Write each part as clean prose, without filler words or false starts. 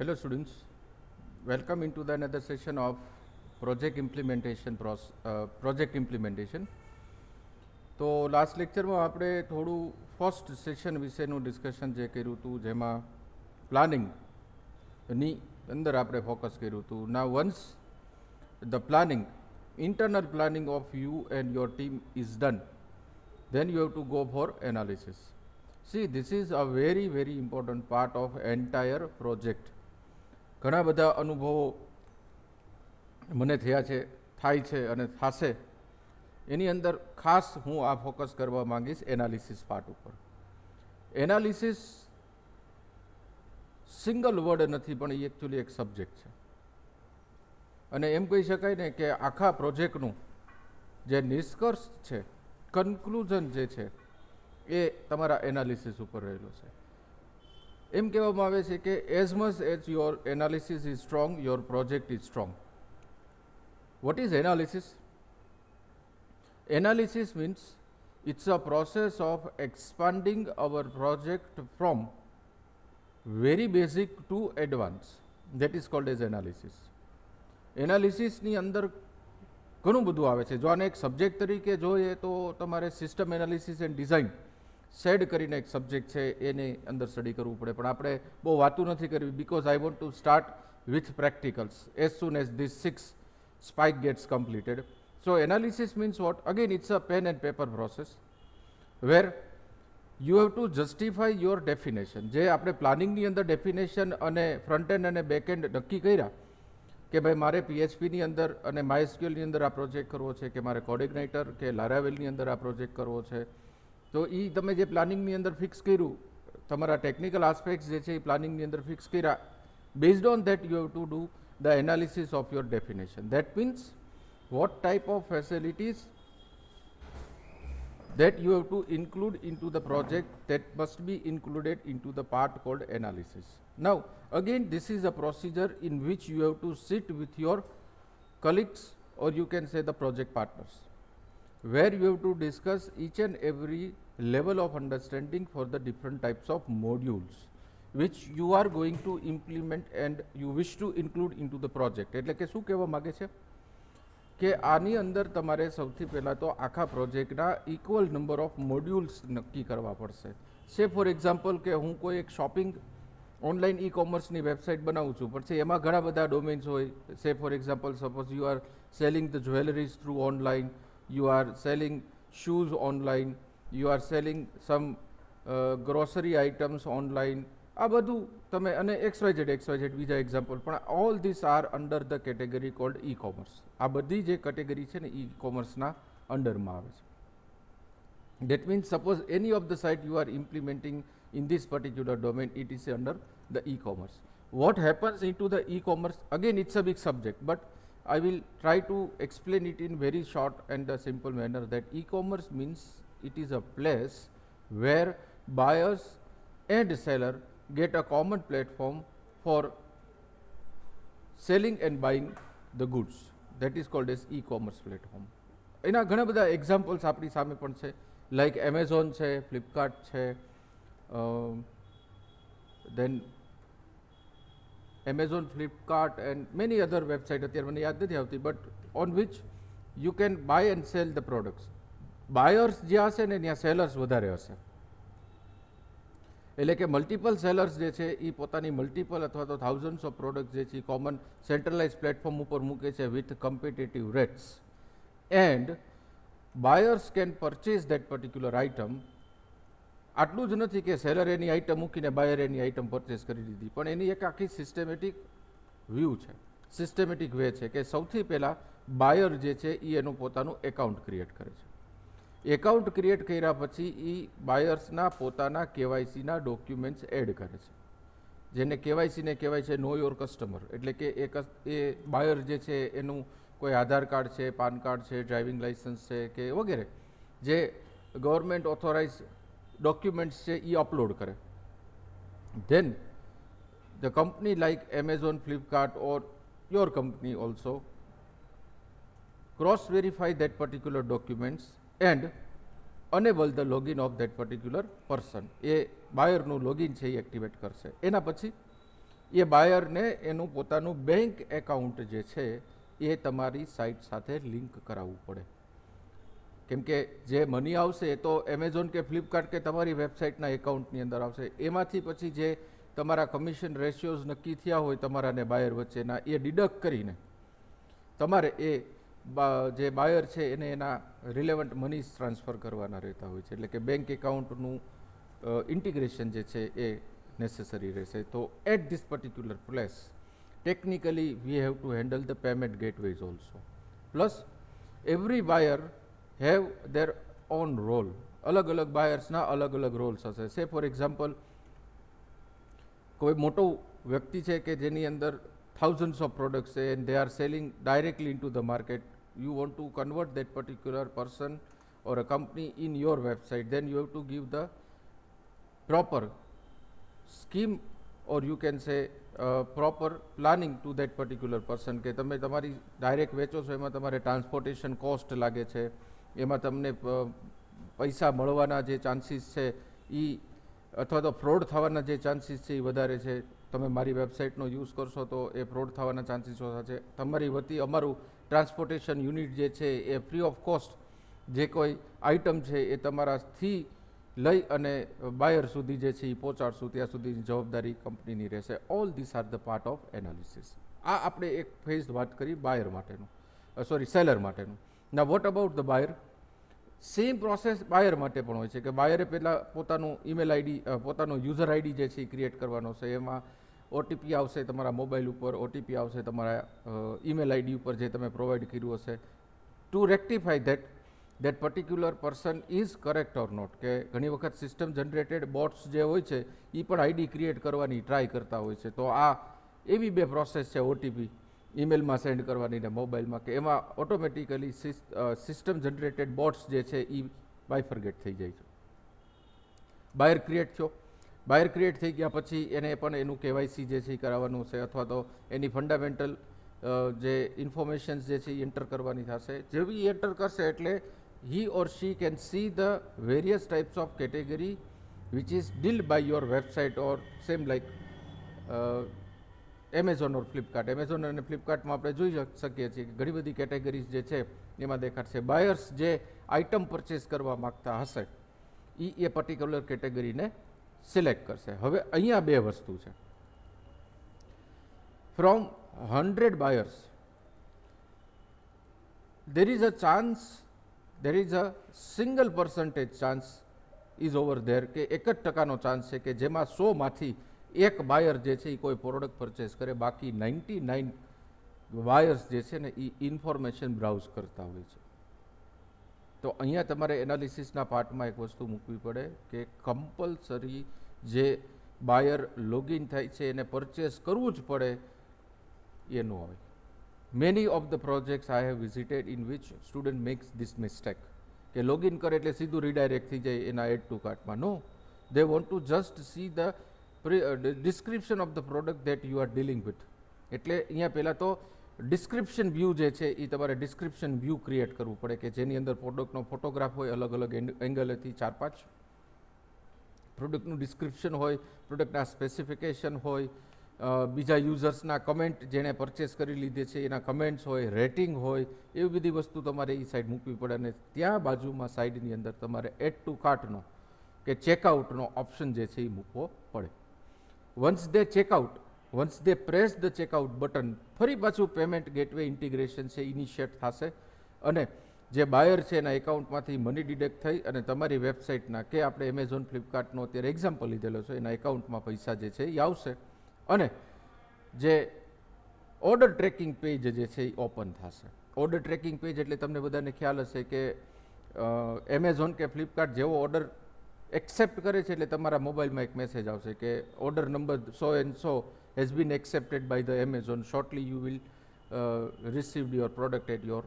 Hello students, welcome into the another session of project implementation. તો last લેક્ચરમાં આપણે થોડું ફર્સ્ટ સેશન વિશેનું ડિસ્કશન જે કર્યું હતું જેમાં પ્લાનિંગની અંદર આપણે ફોકસ કર્યું હતું. ના once the planning internal planning of you and your team is done, then you have to go for analysis. See, this is a very very important part of entire project. ઘણા બધા અનુભવો મને થયા છે, થાય છે અને થશે. એની અંદર ખાસ હું આ ફોકસ કરવા માંગીશ એનાલિસિસ પાર્ટ ઉપર. એનાલિસિસ સિંગલ વર્ડ નથી, પણ એ એકચ્યુઅલી એક સબ્જેક્ટ છે. અને એમ કહી શકાય ને કે આખા પ્રોજેક્ટનું જે નિષ્કર્ષ છે, કન્ક્લુઝન જે છે, એ તમારા એનાલિસિસ ઉપર રહેલો છે. એમ કહેવામાં આવે છે કે as much as your analysis is strong, your project is strong. What is analysis? Analysis means it's a process of expanding our project from very basic to advanced. That is called as analysis. એનાલિસિસની અંદર ઘણું બધું આવે છે. જો આને એક subject તરીકે જોઈએ તો તમારે સિસ્ટમ એનાલિસિસ એન્ડ ડિઝાઇન શેડ કરીને એક સબ્જેક્ટ છે એને અંદર સ્ટડી કરવું પડે, પણ આપણે બહુ વાતું નથી કરવી, because I want to start with practicals as soon as this 6 spike gets completed. So analysis means what? Again, it's a pen and paper process where you have to justify your definition. જે આપણે પ્લાનિંગની અંદર definition અને front end અને back and નક્કી કર્યા કે ભાઈ મારે પીએચપીની અંદર અને માયસ્ક્યુએલની અંદર આ પ્રોજેક્ટ કરવો છે, કે મારે કોર્ડિનેટર કે લારાવેલની અંદર આ પ્રોજેક્ટ કરવો છે, તો એ તમે જે પ્લાનિંગની અંદર ફિક્સ કર્યું, તમારા ટેકનિકલ આસ્પેક્ટ્સ જે છે એ પ્લાનિંગની અંદર ફિક્સ કર્યા, based on that you have to do the analysis of your definition. That means what type of facilities that you have to include into the project, that must be included into the part called analysis. Now again, this is a procedure in which you have to sit with your colleagues, or you can say the project partners, where you have to discuss each and every level of understanding for the different types of modules which you are going to implement and you wish to include into the project. એટલે કે શું કહેવા માગે છે કે આની અંદર તમારે સૌથી પહેલાં તો આખા પ્રોજેક્ટના ઇક્વલ નંબર ઓફ મોડ્યુલ્સ નક્કી કરવા પડશે. સે ફોર એક્ઝામ્પલ કે હું કોઈ એક શોપિંગ ઓનલાઈન ઈ કોમર્સની વેબસાઇટ બનાવું છું, પછી એમાં ઘણા બધા ડોમેન્સ હોય. Say for example, suppose you are selling the jewelleries through online, you are selling shoes online, you are selling some grocery items online. આ બધું તમે અને XYZ બીજા એક્ઝામ્પલ, પણ all this are under the category called e commerce. આ બધી જે category છે ને ઈ કોમર્સના અંડરમાં આવે છે. That means suppose any of the site you are implementing in this particular domain, it is under the e-commerce. What happens into the e-commerce? Again, it's a big subject, but I will try to explain it in very short and a simple manner, that e-commerce means it is a place where buyers and seller get a common platform for selling and buying the goods. That is called as e-commerce platform. એના ઘણા બધા examples આપણી સામે પણ છે, like Amazon છે, Flipkart છે, then Amazon, Flipkart and many other website અત્યારે મને યાદ નથી આવતી, but on which you can buy and sell the products. Buyers જ્યાં હશે ને ત્યાં સેલર્સ વધારે હશે. એટલે કે મલ્ટિપલ સેલર્સ જે છે એ પોતાની મલ્ટિપલ અથવા તો થાઉઝન્ડ્સ ઓફ પ્રોડક્ટ જે છે એ કોમન સેન્ટ્રલાઇઝ પ્લેટફોર્મ ઉપર મૂકે છે with competitive rates, and buyers can purchase that particular item. આટલું જ નથી કે સેલર એની આઇટમ મૂકીને બાયર એની આઇટમ પરચેઝ કરી દીધી, પણ એની એક આખી સિસ્ટમેટિક વ્યૂ છે, સિસ્ટમેટિક વે છે કે સૌથી પહેલાં બાયર જે છે એ એનું પોતાનું એકાઉન્ટ ક્રિએટ કરે છે. એકાઉન્ટ ક્રિએટ કર્યા પછી એ બાયર્સના પોતાના કેવાયસીના ડોક્યુમેન્ટ્સ એડ કરે છે, જેને કેવાયસીને કહેવાય છે નો યોર કસ્ટમર. એટલે કે એ બાયર જે છે એનું કોઈ આધાર કાર્ડ છે, પાન કાર્ડ છે, ડ્રાઇવિંગ લાઇસન્સ છે કે વગેરે જે ગવર્મેન્ટ ઓથોરાઇઝ ડોક્યુમેન્ટ્સ છે એ અપલોડ કરે. Then the company like Amazon, Flipkart or your company also cross verify that particular documents and enable the login of that particular person. એ બાયરનું લોગિન છે એ એક્ટિવેટ કરશે. એના પછી એ બાયરને એનું પોતાનું બેંક એકાઉન્ટ જે છે એ તમારી સાઇટ સાથે લિંક કરાવવું પડે. કેમ કે જે મની આવશે એ તો એમેઝોન કે ફ્લિપકાર્ટ કે તમારી વેબસાઇટના એકાઉન્ટની અંદર આવશે. એમાંથી પછી જે તમારા કમિશન રેશિયોઝ નક્કી થયા હોય તમારા ને બાયર વચ્ચેના એ ડિડક્ટ કરીને તમારે એ જે બાયર છે એને એના રિલેવન્ટ મની ટ્રાન્સફર કરવાના રહેતા હોય છે. એટલે કે બેંક એકાઉન્ટનું ઇન્ટિગ્રેશન જે છે એ necessary રહેશે. તો at this particular place technically we have to handle the payment gateways also. Plus every buyer have their own role. અલગ અલગ બાયર્સના અલગ અલગ રોલ્સ હશે. સે ફોર એક્ઝામ્પલ કોઈ મોટો વ્યક્તિ છે કે જેની અંદર thousands of products છે and they are selling directly into the market. You want to convert that particular person or a company in your website, then you have to give the proper scheme or you can say proper planning to that particular person. કે તમે તમારી direct વેચો છો એમાં તમારે transportation cost લાગે છે, એમાં તમને પૈસા મળવાના જે ચાન્સીસ છે એ અથવા તો ફ્રોડ થવાના જે ચાન્સીસ છે એ વધારે છે. તમે મારી વેબસાઇટનો યુઝ કરશો તો એ ફ્રોડ થવાના ચાન્સીસ ઓછા છે. તમારી વતી અમારું ટ્રાન્સપોર્ટેશન યુનિટ જે છે એ ફ્રી ઓફ કોસ્ટ જે કોઈ આઇટમ છે એ તમારાથી લઈ અને બાયર સુધી જે છે એ પહોંચાડશું ત્યાં સુધીની જવાબદારી કંપનીની રહેશે. All this are the part of analysis. આ આપણે એક ફેઝ વાત કરી બાયર માટેનું, સેલર માટેનું. ના what about the buyer? Same process buyer માટે પણ હોય છે કે બાયરે પહેલાં પોતાનું ઈમેલ આઈડી, પોતાનો યુઝર આઈડી જે છે એ ક્રિએટ કરવાનો છે. એમાં ઓટીપી આવશે તમારા મોબાઈલ ઉપર, ઓટીપી આવશે તમારા ઈમેલ આઈડી ઉપર જે તમે પ્રોવાઈડ કર્યું હશે. To rectify that particular person is correct or not. કે ઘણી વખત સિસ્ટમ જનરેટેડ બોટ્સ જે હોય છે એ પણ આઈડી ક્રિએટ કરવાની ટ્રાય કરતા હોય છે. તો આ એવી બે પ્રોસેસ છે ઓટીપી ઈમેલમાં સેન્ડ કરવાની ને મોબાઈલમાં, કે એમાં ઓટોમેટિકલી સિસ્ટમ જનરેટેડ બોટ્સ જે છે એ બાયફર્ગેટ થઈ જાય છે. બાયર ક્રિએટ થયો, બાયર ક્રિએટ થઈ ગયા પછી એને પણ એનું કેવાયસી જે છે એ કરાવવાનું છે અથવા તો એની ફંડામેન્ટલ જે ઇન્ફોર્મેશન્સ જે છે એ એન્ટર કરવાની થશે. જેવી એન્ટર કરશે એટલે he or she can see the various types of category which is dealt by your website or same like Amazon or Flipkart. Amazon અને ફ્લિપકાર્ટમાં આપણે જોઈ શકીએ છીએ કે ઘણી બધી કેટેગરીઝ જે છે એમાં દેખાડશે. બાયર્સ જે આઇટમ પરચેસ કરવા માગતા હશે એ પર્ટિક્યુલર કેટેગરીને સિલેક્ટ કરશે. હવે અહીંયા બે વસ્તુ છે. From 100 buyers there is a chance, there is a single percentage chance is over there કે 1% ચાન્સ છે કે જેમાં 100 માંથી એક બાયર જે છે એ કોઈ પ્રોડક્ટ પરચેસ કરે, બાકી 99 બાયર્સ જે છે ને એ ઇન્ફોર્મેશન બ્રાઉઝ કરતા હોય છે. તો અહીંયા તમારે એનાલિસિસના પાર્ટમાં એક વસ્તુ મૂકવી પડે કે કમ્પલસરી જે બાયર લોગિન થાય છે એને પરચેસ કરવું જ પડે એ ન હોય. Many of the projects I have visited in which student makes this mistake કે લોગિન કરે એટલે સીધું રીડાયરેક્ટ થઈ જાય એના એડ ટુ કાર્ટમાં. નો, they want to just see the description of the product that you are dealing with. એટલે અહીંયા પહેલાં તો ડિસ્ક્રિપ્શન વ્યૂ જે છે એ તમારે ડિસ્ક્રિપ્શન વ્યૂ ક્રિએટ કરવું પડે કે જેની અંદર પ્રોડક્ટનો ફોટોગ્રાફ હોય, અલગ અલગ એંગલેથી 4-5 પ્રોડક્ટનું ડિસ્ક્રિપ્શન હોય, પ્રોડક્ટના સ્પેસિફિકેશન હોય, બીજા યુઝર્સના કમેન્ટ જેણે પરચેસ કરી લીધી છે એના કમેન્ટ્સ હોય, રેટિંગ હોય, એવી બધી વસ્તુ તમારે એ સાઈડ મૂકવી પડે. અને ત્યાં બાજુમાં સાઈડની અંદર તમારે એડ ટુ કાર્ટનો કે ચેકઆઉટનો ઓપ્શન જે છે એ મૂકવો પડે. Once they checkout, once they press the checkout button, ફરી પાછું પેમેન્ટ ગેટવે ઇન્ટિગ્રેશન છે ઇનિશિયેટ થશે અને જે બાયર છે એના એકાઉન્ટમાંથી મની ડિડક્ટ થઈ અને તમારી વેબસાઇટના કે આપણે એમેઝોન ફ્લિપકાર્ટનો અત્યારે એક્ઝામ્પલ લીધેલો છે એના એકાઉન્ટમાં પૈસા જે છે એ આવશે અને જે ઓર્ડર ટ્રેકિંગ પેજ જે છે એ ઓપન થશે. ઓર્ડર ટ્રેકિંગ પેજ એટલે તમને બધાને ખ્યાલ હશે કે એમેઝોન કે ફ્લિપકાર્ટ જેવો ઓર્ડર એક્સેપ્ટ કરે છે એટલે તમારા મોબાઈલમાં એક મેસેજ આવશે કે order number 100 has been accepted by the Amazon, shortly you will received your product at your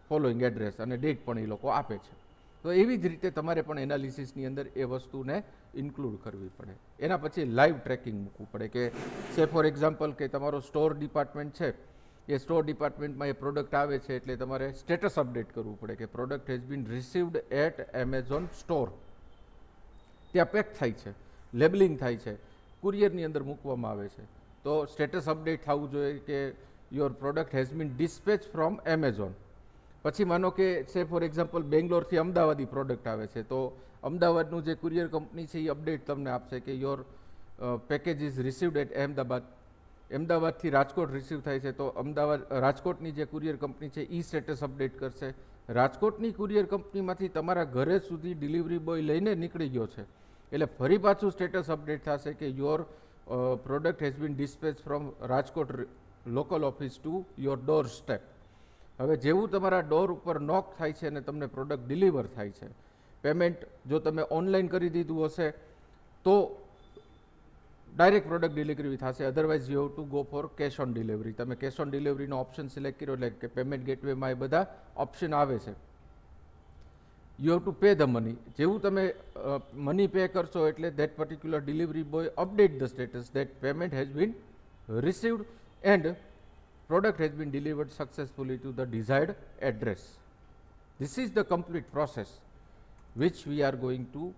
following address, અને ડેટ પણ એ લોકો આપે છે. તો એવી જ રીતે તમારે પણ એનાલિસિસની અંદર એ વસ્તુને ઇન્ક્લુડ કરવી પડે. એના પછી લાઈવ ટ્રેકિંગ મૂકવું પડે કે સે ફોર એક્ઝામ્પલ કે તમારો સ્ટોર ડિપાર્ટમેન્ટ છે, એ સ્ટોર ડિપાર્ટમેન્ટમાં એ પ્રોડક્ટ આવે છે એટલે તમારે સ્ટેટસ અપડેટ કરવું પડે કે product has been received at Amazon store. ત્યાં પેક થાય છે, લેબલિંગ થાય છે, કુરિયરની અંદર મૂકવામાં આવે છે, તો સ્ટેટસ અપડેટ થવું જોઈએ કે your product has bin dispatch from Amazon. પછી માનો કે સે ફોર એક્ઝામ્પલ બેંગ્લોરથી અમદાવાદી પ્રોડક્ટ આવે છે, તો અમદાવાદનું જે કુરિયર કંપની છે એ અપડેટ તમને આપશે કે your package is received at Ahmedabad. અમદાવાદથી રાજકોટ રિસીવ થાય છે, તો અમદાવાદ રાજકોટની જે કુરિયર કંપની છે એ સ્ટેટસ અપડેટ કરશે. રાજકોટની કુરિયર કંપનીમાંથી તમારા ઘરે સુધી ડિલિવરી બોય લઈને નીકળી ગયો છે, એટલે ફરી પાછું સ્ટેટસ અપડેટ થશે કે your product has bin dispatch from Rajkot local office to your door step. હવે જેવું તમારા ડોર ઉપર નોક થાય છે અને તમને પ્રોડક્ટ ડિલિવર થાય છે, પેમેન્ટ જો તમે ઓનલાઈન કરી દીધું હશે તો ડાયરેક્ટ પ્રોડક્ટ ડિલિવરી થશે, otherwise you have to go for cash on delivery. તમે કેશ ઓન ડિલિવરીનો ઓપ્શન સિલેક્ટ કર્યો એટલે કે પેમેન્ટ ગેટવેમાં એ બધા ઓપ્શન આવે છે. You have to pay the money. જેવું તમે મની પે કરશો એટલે that particular delivery boy update the status that payment has been received and product has been delivered successfully to the desired address. This is the complete process which we are going to,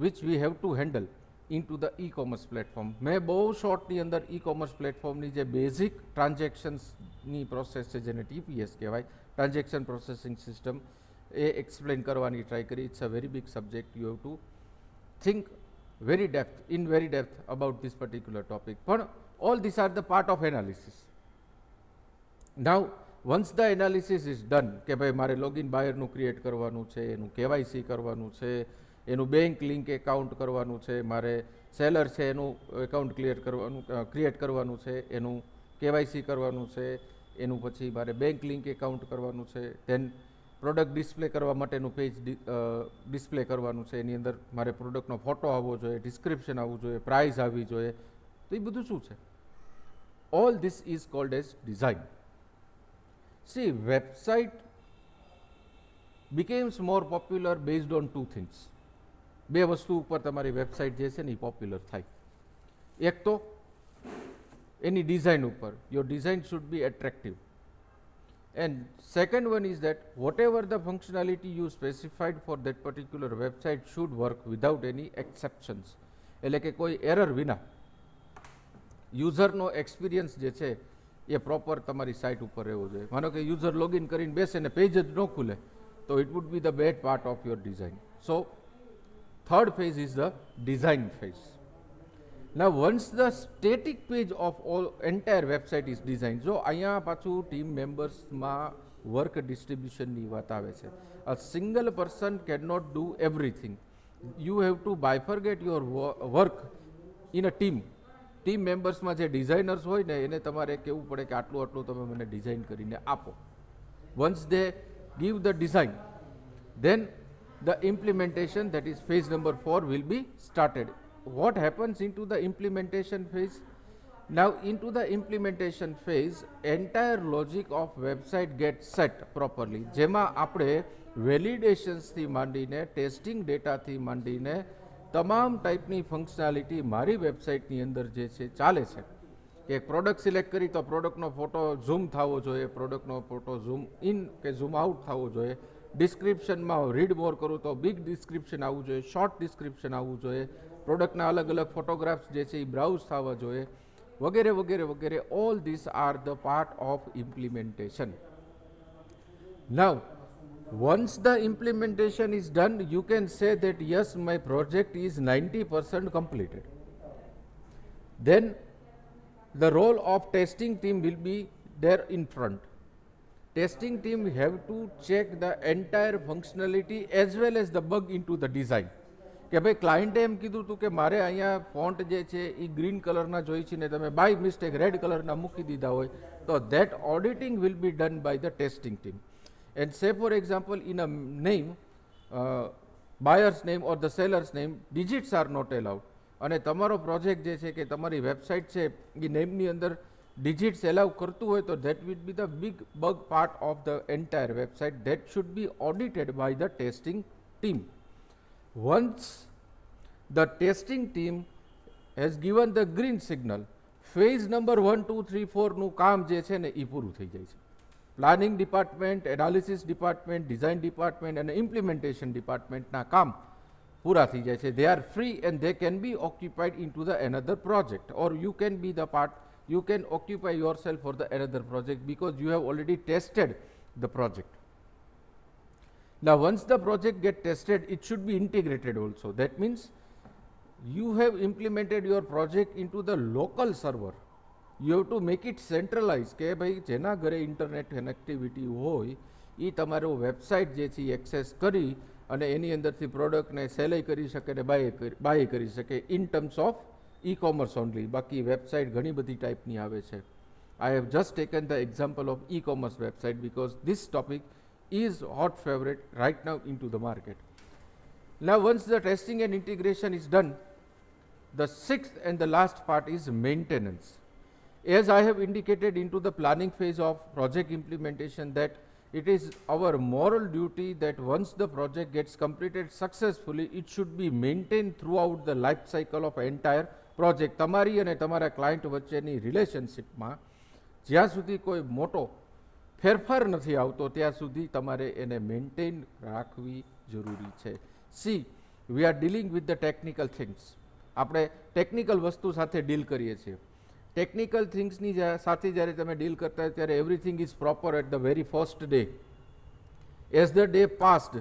which we have to handle into the e-commerce platform. મેં બહુ શોર્ટની અંદર e-commerce પ્લેટફોર્મની જે basic ટ્રાન્ઝેક્શન્સની process છે જેને TPS કહેવાય, transaction processing system, એ explain કરવાની try કરી. It's a very big subject. You have to think in very depth about this particular topic. But all these are the part of analysis. Now once the analysis is done કે ભાઈ મારે login બાયરનું create કરવાનું છે, એનું KYC કરવાનું છે, એનું bank link account કરવાનું છે, મારે સેલર છે એનું એકાઉન્ટ ક્રિએટ કરવાનું છે, એનું KYC કરવાનું છે, એનું પછી મારે બેંક લિંક એકાઉન્ટ કરવાનું છે, ધેન પ્રોડક્ટ ડિસ્પ્લે કરવા માટેનું પેજ ડિસ્પ્લે કરવાનું છે, એની અંદર મારે પ્રોડક્ટનો ફોટો આવવો જોઈએ, ડિસ્ક્રિપ્શન આવવું જોઈએ, પ્રાઇસ આવવી જોઈએ. તો એ બધું શું છે? All this is called as design. See, website becomes more popular based on two things. બે વસ્તુ ઉપર તમારી વેબસાઇટ જે છે ને એ પોપ્યુલર થાય. એક તો એની ડિઝાઇન ઉપર. Your design should be attractive. And second one is that whatever the functionality you specified for that particular website should work without any exceptions. એટલે કે કોઈ એરર વિના યુઝરનો એક્સપિરિયન્સ જે છે એ પ્રોપર તમારી સાઇટ ઉપર રહેવો જોઈએ. માનો કે યુઝર લોગિન કરીને બેસે ને પેજ જ ન ખુલે તો it would be the bad part of your design. So third phase is the design phase. Now once the static page of all entire website is designed, જો અહીંયા પાછું ટીમ મેમ્બર્સમાં વર્ક ડિસ્ટ્રીબ્યુશનની વાત આવે છે. A single person cannot do everything. You have to bifurcate your work in a team. Team મેમ્બર્સમાં જે designers હોય ને એને તમારે કહેવું પડે કે આટલું આટલું તમે મને ડિઝાઇન કરીને આપો. Once they give the design, then the implementation, that is phase number 4, will be started. What happens into the implementation phase? Now into the implementation phase, entire logic of website gets set properly. જેમાં આપણે વેલિડેશન્સથી માંડીને testing ડેટાથી માંડીને તમામ ટાઈપની functionality મારી વેબસાઇટની અંદર જે છે ચાલે છે. કે પ્રોડક્ટ સિલેક્ટ કરી તો પ્રોડક્ટનો ફોટો ઝૂમ થવો જોઈએ, પ્રોડક્ટનો ફોટો ઝૂમ ઇન કે ઝૂમ આઉટ થવો જોઈએ, ડિસ્ક્રિપ્શનમાં રીડ મોર કરું તો બિગ ડિસ્ક્રિપ્શન આવવું જોઈએ, શોર્ટ ડિસ્ક્રિપ્શન આવવું જોઈએ, પ્રોડક્ટના અલગ અલગ ફોટોગ્રાફ્સ જે છે એ બ્રાઉઝ થવા જોઈએ, વગેરે વગેરે વગેરે. All this are the part of implementation. Now once the implementation is done, you can say that yes, my project is 90% completed. Then the role of testing team will be there in front. Testing team have to check the entire functionality as well as the bug into the design. કે ભાઈ ક્લાયન્ટે એમ કીધું હતું કે મારે અહીંયા font જે છે એ green કલરના જોઈ છે ને તમે બાય મિસ્ટેક રેડ કલરના મૂકી દીધા હોય તો that auditing will be done by the testing team. And say for example in a name, buyers name or the sellers name, digits are not allowed. અને તમારો પ્રોજેક્ટ જે છે કે તમારી વેબસાઇટ છે એ નેમની અંદર ડિજિટ્સ એલાઉ કરતું હોય તો that will be the big bug part of the entire website. That should be audited by the testing team. Once the testing team has given the green signal, phase number 1, 2, 3, 4 નું કામ જે છે ને એ પૂરું થઈ જાય છે. Planning department, analysis department, design department અને ઇમ્પ્લિમેન્ટેશન ડિપાર્ટમેન્ટના કામ પૂરા થઈ જાય છે. They are free and they can be occupied into the another project, or you can be the part, you can occupy yourself for the another project because you have already tested the project. Now once the project get tested, it should be integrated also. That means you have implemented your project into the local server. You have to make it centralized કે ભાઈ જેના ઘરે internet connectivity હોય એ તમારો website જે છે access કરી અને એની અંદરથી પ્રોડક્ટને સેલ કરી શકે ને બાય કરી શકે in terms of e commerce only. બાકી વેબસાઇટ ઘણી બધી ટાઈપની આવે છે. I have just taken the example of e-commerce website because this topic is hot favorite right now into the market. Now once the testing and integration is done, the sixth and the last part is maintenance. As I have indicated into the planning phase of project implementation that it is our moral duty that once the project gets completed successfully, it should be maintained throughout the life cycle of entire project. તમારી અને તમારા client વચ્ચેની રિલેશનશિપમાં જ્યાં સુધી કોઈ મોટો ફેરફાર નથી આવતો ત્યાં સુધી તમારે એને મેન્ટેન રાખવી જરૂરી છે. C, we are dealing with the technical things. આપણે ટેકનિકલ વસ્તુ સાથે ડીલ કરીએ છીએ. ટેકનિકલ થિંગ્સની સાથે જ્યારે તમે ડીલ કરતા હોય ત્યારે everything is proper at the very first day. As the day passed,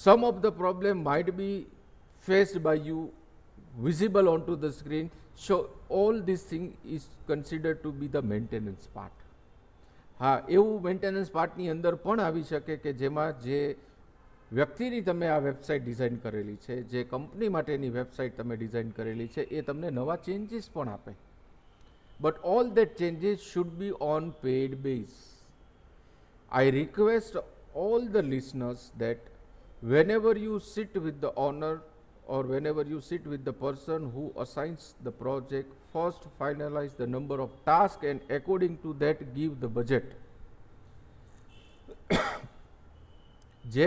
some of the problem might be faced by you visible onto the screen. So all this thing is considered to be the maintenance part. હા, એવું maintenance પાર્ટની અંદર પણ આવી શકે કે જેમાં જે વ્યક્તિની તમે આ વેબસાઇટ ડિઝાઇન કરેલી છે, જે કંપની માટેની વેબસાઇટ તમે ડિઝાઇન કરેલી છે, એ તમને નવા ચેન્જીસ પણ આપે. But all that changes should be on paid base. I request all the listeners that whenever you sit with the owner or whenever you sit with the person who assigns the project, first finalize the number of tasks and according to that give the budget. જે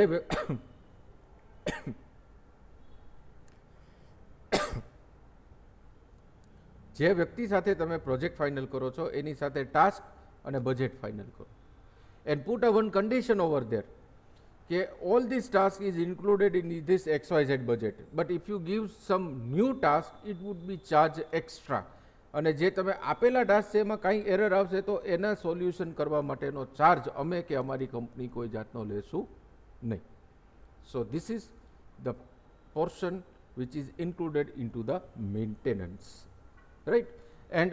વ્યક્તિ સાથે તમે project final કરો છો એની સાથે task અને budget final કરો. And put a one condition over there કે all these tasks is included in this XYZ budget, but if you give some new task it would be charged extra. અને જે તમે આપેલા task છે એમાં કાંઈ error આવશે તો એના સોલ્યુશન કરવા માટેનો ચાર્જ અમે કે અમારી કંપની કોઈ જાતનો લેશું નહીં. So this is the portion which is included into the maintenance, right? And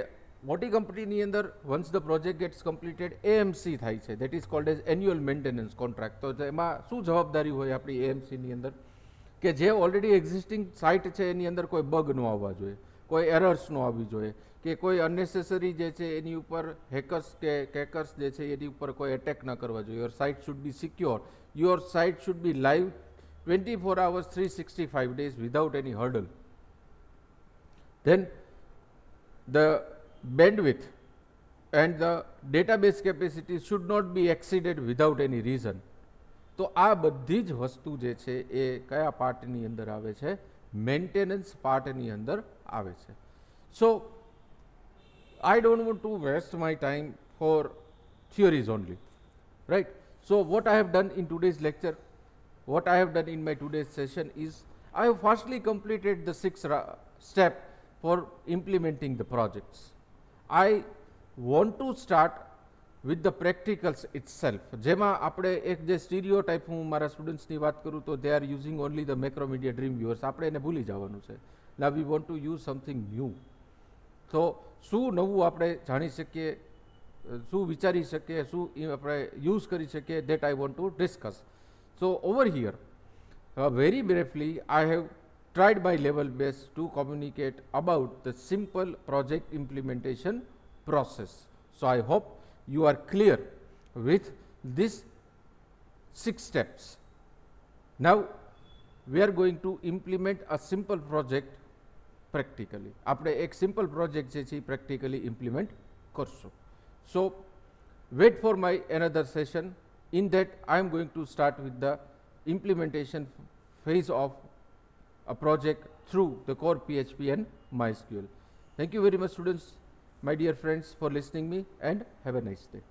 મોટી કંપનીની અંદર once the project gets completed AMC થાય છે, that is called as annual maintenance contract. તો એમાં શું જવાબદારી હોય આપણી AMCની અંદર કે જે ઓલરેડી એક્ઝિસ્ટિંગ સાઇટ છે એની અંદર કોઈ બગ ન આવવા જોઈએ, કોઈ એરર્સ ન આવવી જોઈએ, કે કોઈ અનનેસેસરી જે છે એની ઉપર હેકર્સ કે કેકર્સ જે છે એની ઉપર કોઈ એટેક ન કરવા જોઈએ. Your site should be secure, your site should be live 24 hours 365 days without any hurdle. Then the bandwidth and the database capacity should not be exceeded without any reason. તો આ બધી જ વસ્તુ જે છે એ કયા પાર્ટની અંદર આવે છે? મેન્ટેનન્સ પાર્ટની અંદર આવે છે. સો I don't want to waste my time for theories only, right? So what I have done in today's lecture, what I have done in my today's session is I have firstly completed the 6 step for implementing the projects. I want to start with the practicals itself. જેમાં આપણે એક જે stereotype હું મારા સ્ટુડન્ટ્સની વાત કરું તો they are using only the Macromedia Dream Viewers. આપણે એને ભૂલી જવાનું છે. Now we want to use something new. તો શું નવું આપણે જાણી શકીએ, શું વિચારી શકીએ, શું આપણે યુઝ કરી શકીએ, that I want to discuss. So over here, very briefly, I have tried my level best to communicate about the simple project implementation process. So I hope you are clear with these 6 steps. Now we are going to implement a simple project practically. આપણે એક simple project જે છે practically implement કરશું. So wait for my another session. In that I am going to start with the implementation phase of a project through the core PHP and MySQL. Thank you very much students, my dear friends, for listening me, and have a nice day.